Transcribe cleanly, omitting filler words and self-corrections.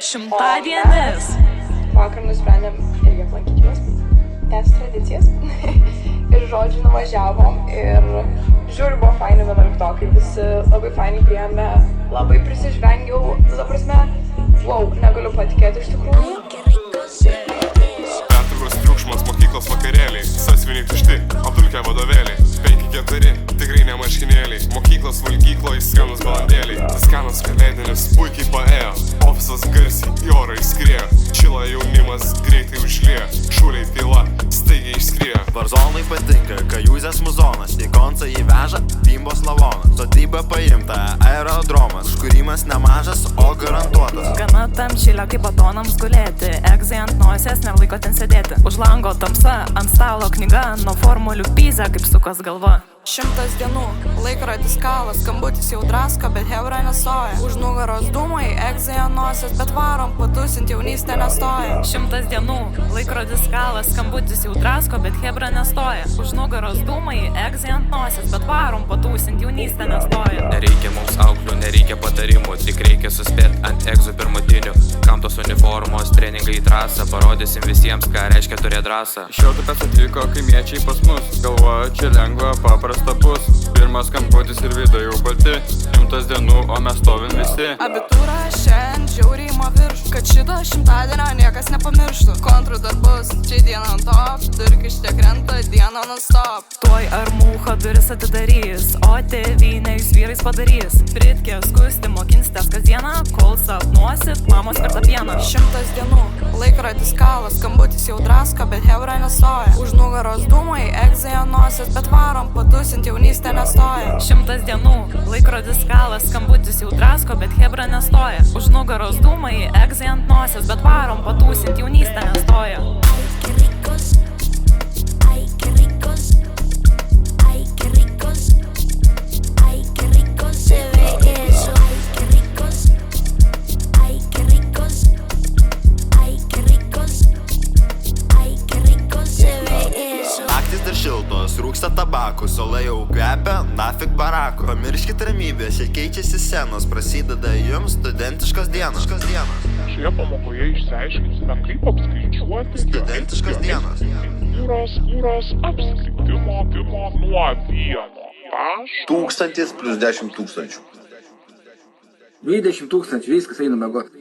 Šimtadienis. Vakar nusprendėm irgi aplankyti juos, tęsti tradicijas. Ir žodžiu nuvažiavom ir žiūri, buvo faini 11-okai, visi labai faini priėmė, labai prisižvengiau, ta prasme, wow, negaliu patikėti iš tikrųjų. Pertraukos triukšmas, mokyklos vakarėliai, sąsiuviniai tušti, apdulkę vadovėliai, 5-4, tikrai ne marškinėliai, mokyklos valgykloj skanus balandėliai, skanas kalėdinis puikiai paėjo, ofisas garsiai į orą įskriejo, čila jaunimas greitai užliejo, šūliai tyla, staigiai išskriejo. Varzonai patinka, kajūzės muzonas, į koncą įveža bimbos lavonas, sodyba paimta, aerodromas, užkūrimas nemažas, o garantuotas. Gana tam čilio kaip batonams gulėti, egzai ant nosies, nelaiko ten sėdėti. Už lango tamsa, ant stalo knyga, nuo formulių pyzę kaip sukas galva. 100 dienų, laikrodis kalas, skambutis jau drasko, bet hebra nestoja. Už nugaros dūmai, egzai ant nosies, bet varom patusint jaunystę nestoja. 100 dienų, laikrodis kalas, skambutis jau drasko, bet hebra nestoja. Už nugaros dūmai, egzai ant nosies, bet varom patūsint jaunystę nestoja. Nereikia mums auklių, nereikia patarimų, tik reikia suspėt ant egzų pirmatinių. Kam tos uniformos, treningai į trasą, parodysim visiems, ką reiškia turėt drąsą. Šiaudupės atvyko kaimiečiai pas mus, galvoja, čia lengva, paprasta bus. Pirmas skambutis ir vidai jau balti, 100 dienų, o mes stovim visi. Abitūra šiandien žiauriai ima virš, kad šito 100-dienio niekas nepamirštų. Kontrų darbus, čia diena ant top, durkis čia krenta, diena non-stop. Tuoj ar mūcha duris atidarys, o tėvynė jūs vyrais padarys. Pritkė skusti, mokinsitės kasdieną, kol sapnuosit mamos kartą pieną. 100 dienų, laikrodis kalas, skambutis jau drasko, bet hebra nestoja. Už nugaros dūmai, egzai ant nosies, bet varom patusint jaunystę nestoja. 100 dienų, laikrodis kalas, skambutis jau drasko, bet hebra nestoja. Už nugaros dūmai, egzai ant nosies, bet varom patūsint jaunystę nestoja. Naktys dar šiltos, rūksta tabakų, solai jau kvepia, nafik barakų. Pamirškit ramybės, jie keičiasi scenos, prasideda jums studentiškos dienos. Šioje pamokoje išsiaiškinsime, kaip apskaičiuoti Studentiškos dienos. Kūros apskritimo nuo 1 1000 plus 10 000. 20 000, viskas eina mėgoti.